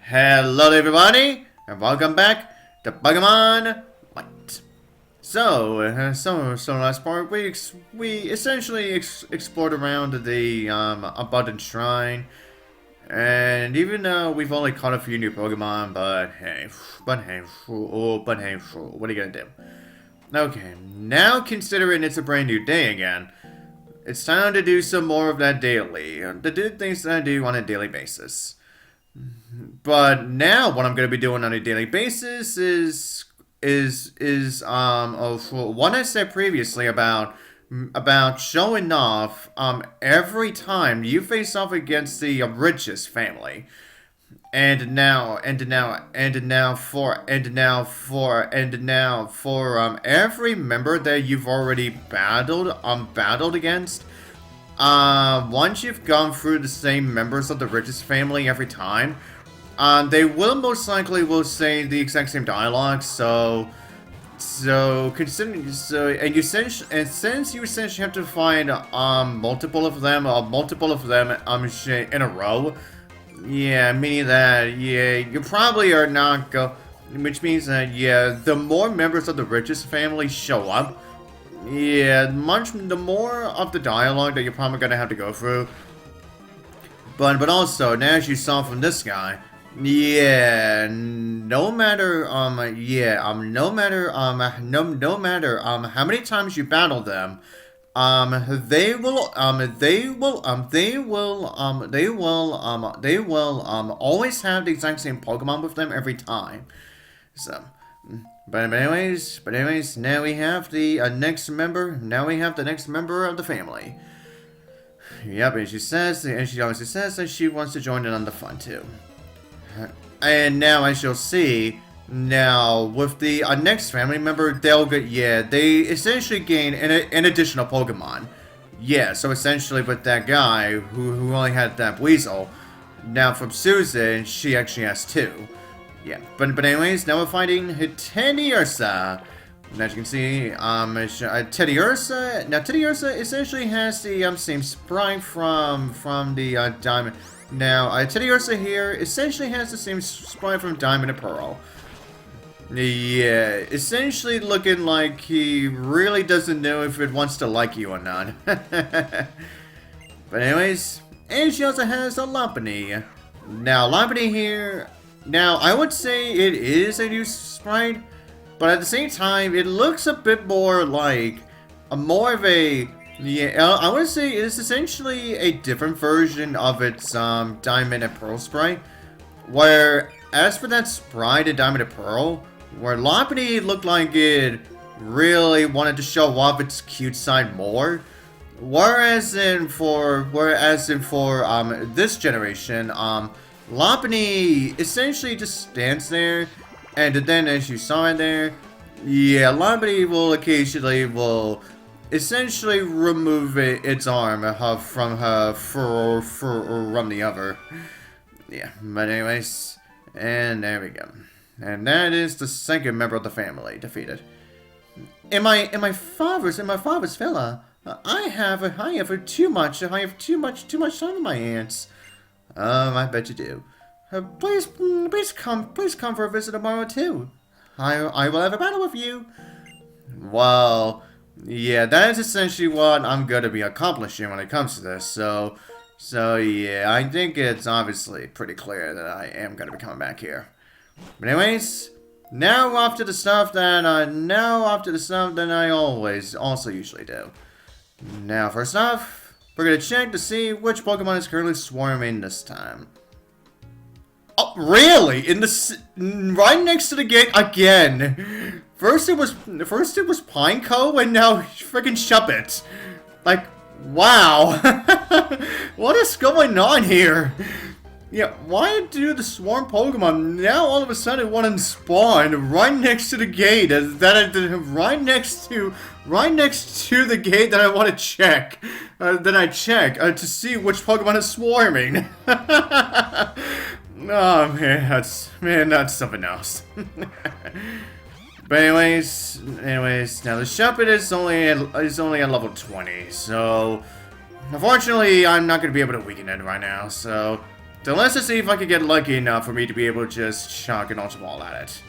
Hello everybody, and welcome back to Pokemon White. So last part we essentially explored around the Abundant Shrine, and even though we've only caught a few new Pokemon, but hey, what are you gonna do? Okay, now considering it's a brand new day again, it's time to do some more of that daily, to do things that I do on a daily basis. But now what I'm going to be doing on a daily basis is what I said previously about showing off every time you face off against the richest family. And now for every member that you've already battled against, once you've gone through the same members of the richest family every time, they will most likely say the exact same dialogue. So since you essentially have to find multiple of them in a row. Yeah, meaning that you probably are not which means that the more members of the richest family show up, the more of the dialogue that you're probably gonna have to go through. But also, now as you saw from this guy, no matter how many times you battle them, they will always have the exact same Pokemon with them every time. So, but anyways, now we have the next member. Now we have the next member of the family. Yep, and she obviously says that she wants to join in on the fun too. And now, as you'll see, now with the next family member, they essentially gain an additional Pokemon. Yeah, so essentially with that guy who only had that Weasel, now from Susan, she actually has two. Yeah, but anyways, now we're fighting Teddiursa. And as you can see, Teddiursa essentially has the same sprite from the Diamond. Now, Teddiursa here essentially has the same sprite from Diamond and Pearl. Yeah, essentially looking like he really doesn't know if it wants to like you or not. But anyways, and she also has a Lopunny. Now, Lopunny here, now I would say it is a new sprite, but at the same time, it looks a bit more like I would say it's essentially a different version of its Diamond and Pearl sprite. Where, as for that sprite in Diamond and Pearl, where Lopunny looked like it really wanted to show off its cute side more. Whereas for this generation, Lopunny essentially just stands there, and then as you saw it there, Lopunny will occasionally essentially remove its arm from the other. Yeah, but anyways, and there we go. And that is the second member of the family defeated. In my father's villa, I have too much time on my hands. I bet you do. Please come for a visit tomorrow too. I will have a battle with you. Well, yeah, that is essentially what I'm going to be accomplishing when it comes to this. So yeah, I think it's obviously pretty clear that I am going to be coming back here. But anyways, now off to the stuff that I always also usually do. Now, first off, we're going to check to see which Pokemon is currently swarming this time. Oh, really? Right next to the gate again. First it was Pineco, and now freaking Shuppet. Like, wow. What is going on here? Yeah, why do the swarm Pokemon now all of a sudden want to spawn right next to the gate? Right next to the gate that I want to check. To see which Pokemon is swarming. Oh man, that's something else. But anyways, now the Shuppet is only at level 20, so unfortunately I'm not gonna be able to weaken it right now. So So let's just see if I can get lucky enough for me to be able to just chuck an Ultra Ball at it.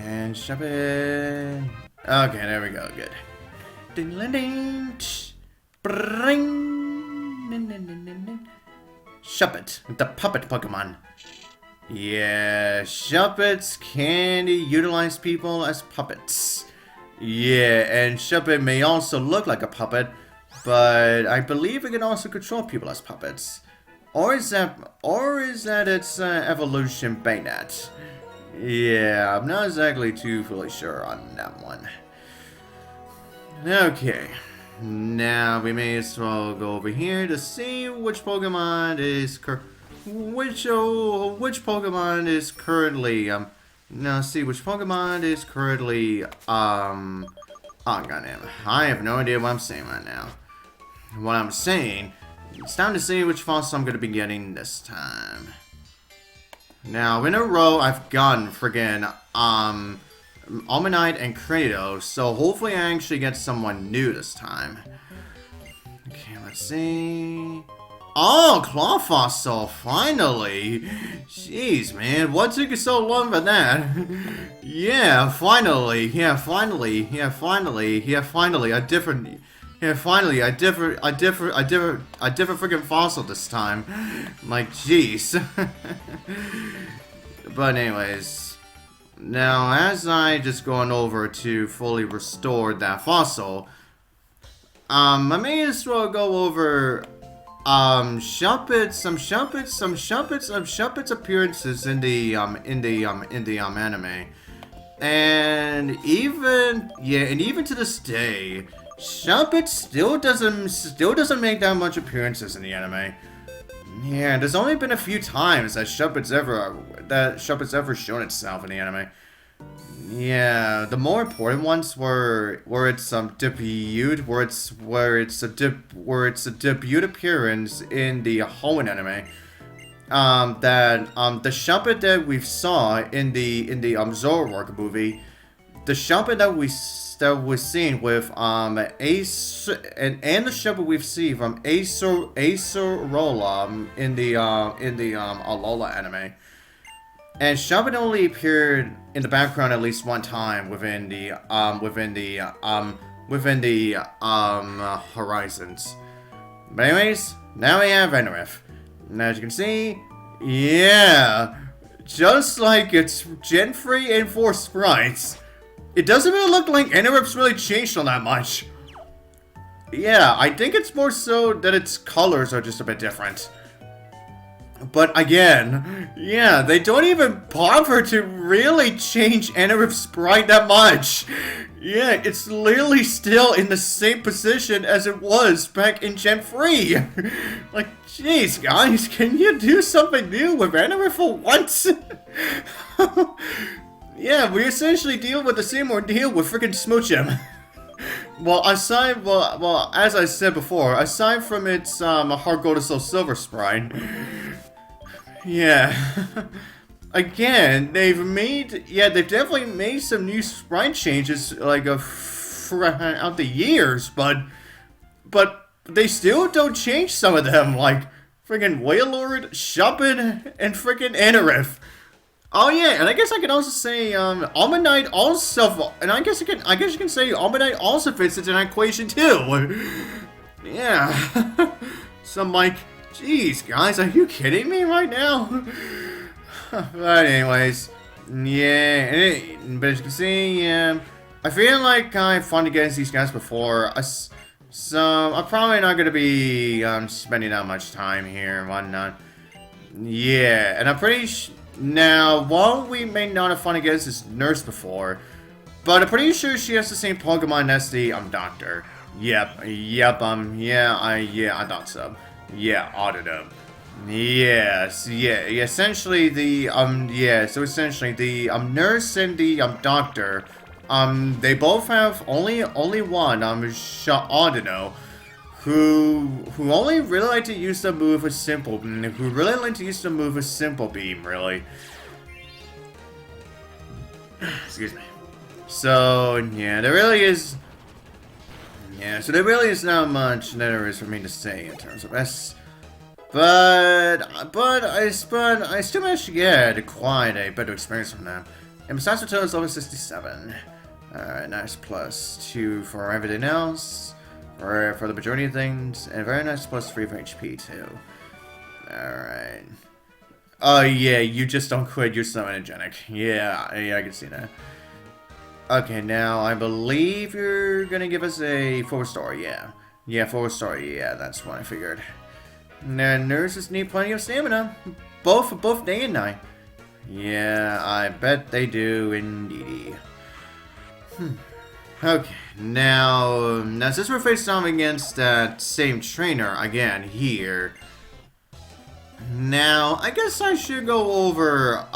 And shove it. Okay, there we go. Good. Ding, ding, ding. Bring. Shuppet, the puppet Pokemon. Yeah, Shuppets can utilize people as puppets. Yeah, and Shuppet may also look like a puppet, but I believe it can also control people as puppets. Or is that its evolution Baynet? Yeah, I'm not exactly too fully sure on that one. Okay, now we may as well go over here to see which Pokemon is which Pokemon is currently now see which Pokemon is currently oh goddamn, I have no idea what I'm saying right now. What I'm saying, it's time to see which fossil I'm gonna be getting this time. Now in a row I've gotten friggin' Almanite and Kratos, so hopefully I actually get someone new this time. Okay, let's see. Oh, Claw Fossil, finally! Jeez, man, what took you so long for that? Yeah, finally, a different freaking fossil this time. Like, jeez. But anyways, now as I just going over to fully restore that fossil, I may as well go over Shuppet's appearances in the anime. And even to this day, Shuppet still doesn't make that much appearances in the anime. Yeah, there's only been a few times that Shuppet's ever shown itself in the anime. Yeah, the more important ones were its debut appearance in the Hoenn anime. The Shuppet that we saw in the Zoroark movie, the Shuppet that was seen with Ace and the Shuppet we've seen from Acerola in the Alola anime. And Shuppet only appeared in the background at least one time within the Horizons. But anyways, now we have Anorith. And as you can see, yeah, just like its Gen 3 and 4 sprites, it doesn't really look like Anorith's really changed all that much. Yeah, I think it's more so that its colors are just a bit different. But again, yeah, they don't even bother to really change Anorith's sprite that much. Yeah, it's literally still in the same position as it was back in Gen 3. Like, jeez, guys, can you do something new with Anorith for once? Yeah, we essentially deal with the same ordeal with freaking Smoochum. Well, as I said before, aside from its Heart Gold and Soul Silver sprite, yeah. Again, they've definitely made some new sprite changes like throughout the years, but they still don't change some of them, like freaking Wailord, Shuppet, and freaking Anorith. Oh yeah, and I guess I can also say Almanite also, and I guess you can say Almanite also fits into that equation too. Yeah. So I'm like, jeez, guys, are you kidding me right now? But anyways, yeah, but as you can see, yeah, I feel like I've fought against these guys before, so I'm probably not going to be spending that much time here and whatnot. Yeah, and I'm pretty now, while we may not have fought against this nurse before, but I'm pretty sure she has the same Pokemon as the doctor. Yep, I thought so. Yeah, Audidum. Yes, yeah, essentially the, so essentially the, nurse and the, doctor, they both have only one, Audino, who only really like to use the move a simple beam, really. Excuse me. So, yeah, there really is not much that there is for me to say in terms of this. But I still managed to get quite a better experience from them. And besides, the total is level 67. Alright, nice +2 for everything else. For the majority of things. And very nice +3 for HP too. Alright. Oh yeah, you just don't quit, you're so energetic. Yeah, I can see that. Okay, now I believe you're gonna give us a 4-star, yeah. Yeah, 4-star, yeah, that's what I figured. Now, nurses need plenty of stamina, both day and night. Yeah, I bet they do indeed. Okay, now since we're facing off against that same trainer again here, now I guess I should go over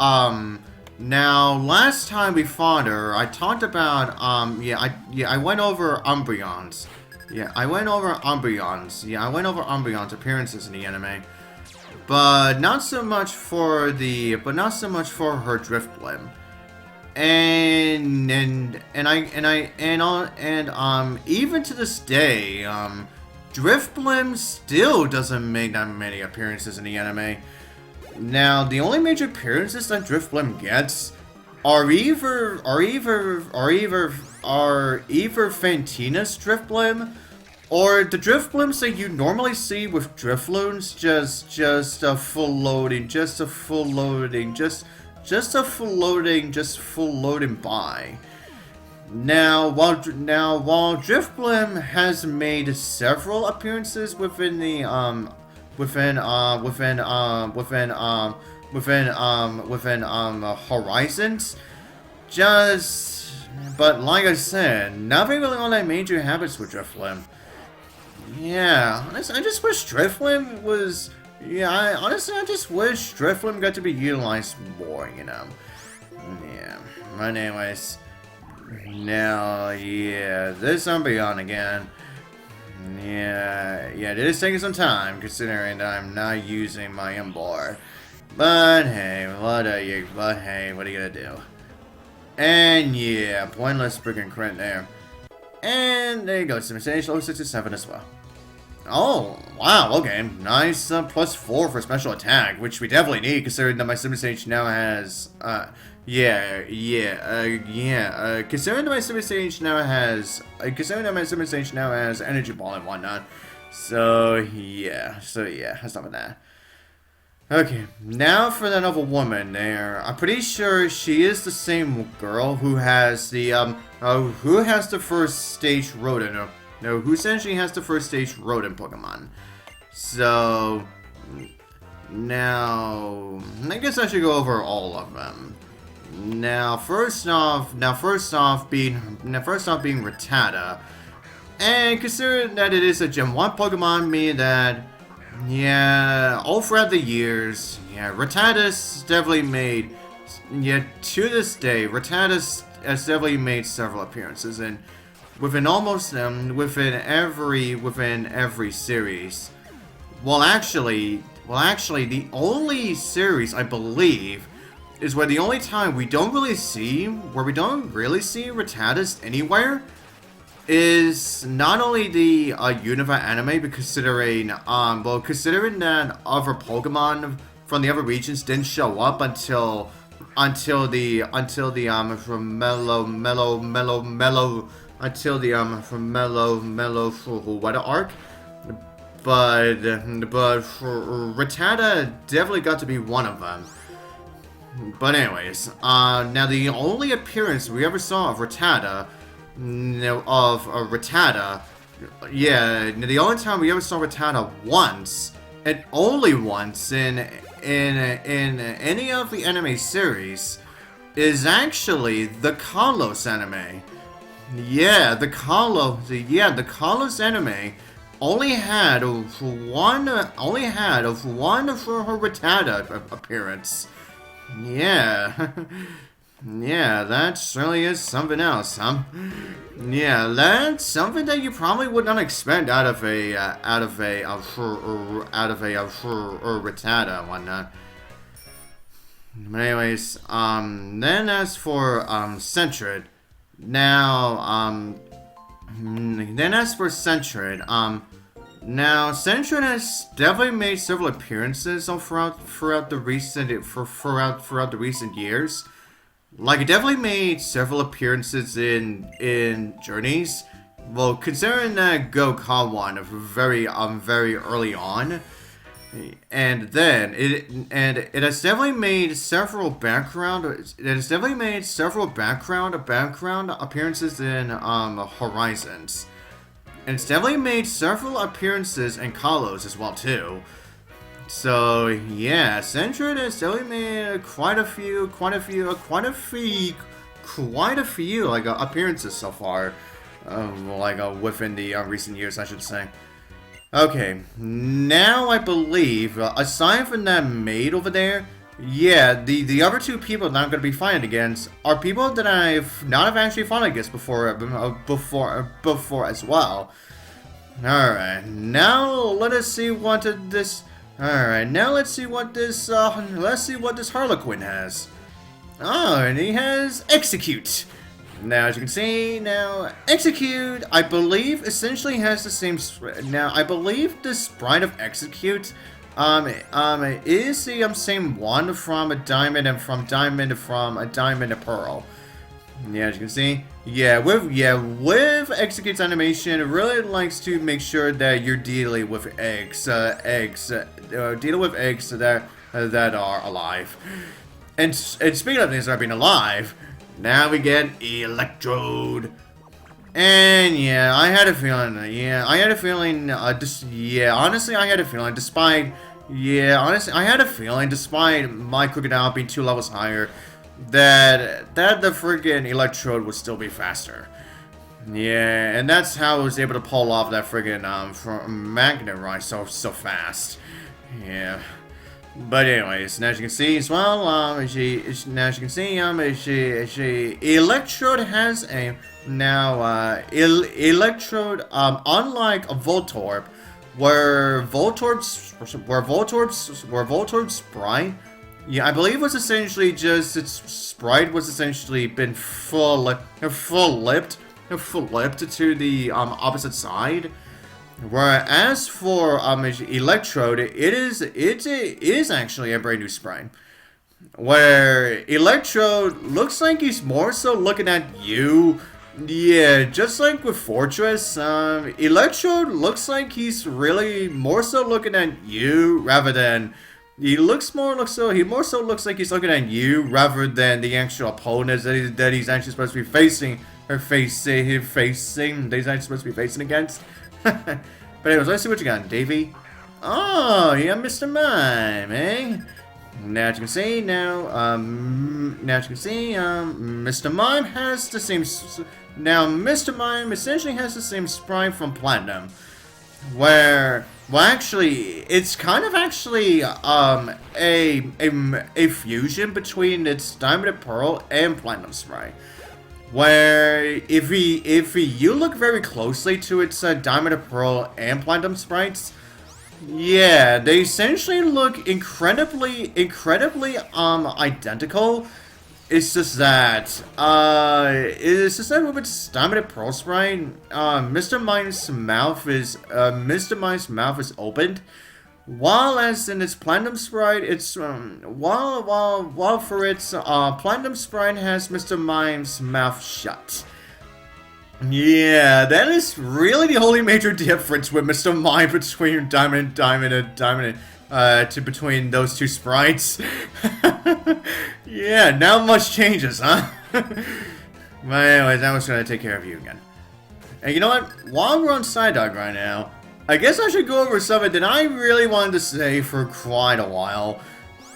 now last time we fought her, I talked about I went over Umbreon's. Yeah, I went over Umbreon's. Yeah, I went over Umbreon's appearances in the anime. But not so much for her Driftblim. And even to this day, Driftblim still doesn't make that many appearances in the anime. Now, the only major appearances that Driftblim gets are either Fantina's Driftblim, or the Driftblims that you normally see with Drifloons, just a full loading by. Now, while Driftblim has made several appearances within the Horizons, but like I said, nothing really all that major happens with Driftblim. Yeah, honestly, I just wish Driftblim was. Yeah, I just wish Driftblim got to be utilized more, you know. Yeah, but anyways, now, yeah, this Umbreon again. Yeah, it is taking some time, considering that I'm not using my Embar. But hey, what are you gonna do? And yeah, pointless freaking crit there. And there you go, Simulation level 67 as well. Oh, wow, okay. Nice +4 for special attack, which we definitely need, considering that my Simulation now has, considering that my Simulation now has Energy Ball and whatnot. So yeah, let's stop with that. Okay, now for that other woman there. I'm pretty sure she is the same girl who has the, first stage rodent. No, who essentially has the first stage rodent Pokemon. So, now, I guess I should go over all of them. Now, first off being Rattata. And considering that it is a Gen 1 Pokemon, meaning that, yeah, all throughout the years, yeah, Rattata's definitely made, yeah, to this day, Rattata has definitely made several appearances, and within every series. Well, actually, the only series I believe is where the only time we don't really see Rattatas anywhere is not only the Unova anime, but considering that other Pokemon from the other regions didn't show up until the Weather arc, but Rattata definitely got to be one of them. But anyways, now the only appearance we ever saw of Rattata, the only time we ever saw Rattata once, and only once in any of the anime series, is actually the Kalos anime. Yeah, the Kalos anime only had one for her Rattata appearance. Yeah. Yeah, that certainly is something else, huh? Yeah, that's something that you probably would not expect out of a Rattata and whatnot. But anyways, then as for Sentret, Now, Centron has definitely made several appearances throughout the recent years. Like, it definitely made several appearances in Journeys. Well, considering that Go caught one very early on, and then it has definitely made several background appearances in Horizons. And it's definitely made several appearances in Kalos as well too. So yeah, Centron has definitely made quite a few like appearances so far, within the recent years, I should say. Okay, now I believe aside from that maid over there, yeah, the other two people that I'm going to be fighting against are people that I've not have actually fought against before as well. Alright, now let us see what this... Alright, now let's see what this Harlequin has. Oh, and he has Exeggcute. Now, as you can see, now, Exeggcute, I believe, essentially has the same... Now, I believe the sprite of Exeggcute is the same one from a diamond and pearl. Yeah, as you can see, with Exeggute's animation, it really likes to make sure that you're dealing with eggs that are alive. And speaking of things that are being alive, now we get Electrode. And yeah, I had a feeling. Despite my Crocodile being 2 levels higher, that the friggin' Electrode would still be faster. Yeah, and that's how I was able to pull off that friggin' Magnet Rise so fast. Yeah. But anyways, now as you can see as well, Electrode has a Electrode, unlike a Voltorb, where Voltorb's sprite, yeah, I believe was essentially just its sprite was essentially been flipped to the opposite side. Whereas for Electrode, it is actually a brand new sprite. Where Electrode looks like he's more so looking at you. Yeah, just like with Fortress, Electrode looks like he's really more so looking at you rather than he more so looks like he's looking at you rather than the actual opponents that he's actually supposed to be facing against. But anyways, let's see what you got, Davey. Oh, yeah, Mr. Mime, eh? Now as you can see, Mr. Mime has the same. Now, Mr. Mime essentially has the same sprite from Platinum, where, well, actually, it's kind of actually a fusion between its Diamond and Pearl and Platinum sprite. Where if you look very closely to its Diamond and Pearl and Platinum sprites, yeah, they essentially look incredibly identical. It's just that with its Diamond and Pearl sprite, Mr. Mime's mouth is opened, while as in its Platinum sprite, it's while for its Platinum sprite has Mr. Mime's mouth shut. Yeah, that is really the only major difference with Mr. Mime between between those two sprites. Yeah, not much changes, huh? But anyways, I was gonna take care of you again. And you know what? While we're on Psyduck right now, I guess I should go over something that I really wanted to say for quite a while.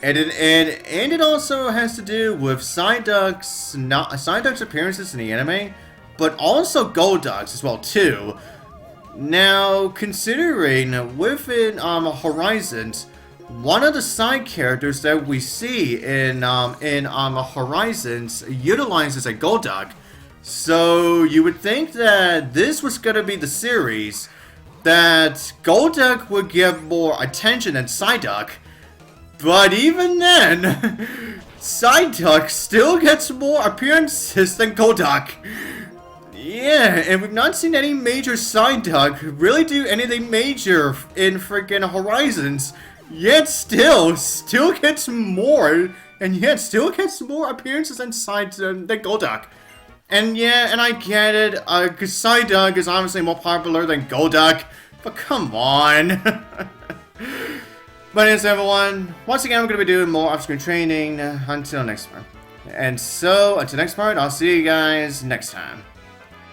And it also has to do with Psyduck's appearances in the anime, but also Golduck's as well too. Now, considering within Horizons, one of the side characters that we see in Horizons utilizes a Golduck, so you would think that this was gonna be the series that Golduck would get more attention than Psyduck, but even then, Psyduck still gets more appearances than Golduck. Yeah, and we've not seen any major Psyduck really do anything major in freaking Horizons. Yet still gets more, and yet still gets more appearances inside than Golduck. And yeah, and I get it, because Psyduck is obviously more popular than Golduck, but come on. But anyways, everyone, once again, we're going to be doing more off-screen training until next part. And so, until next part, I'll see you guys next time.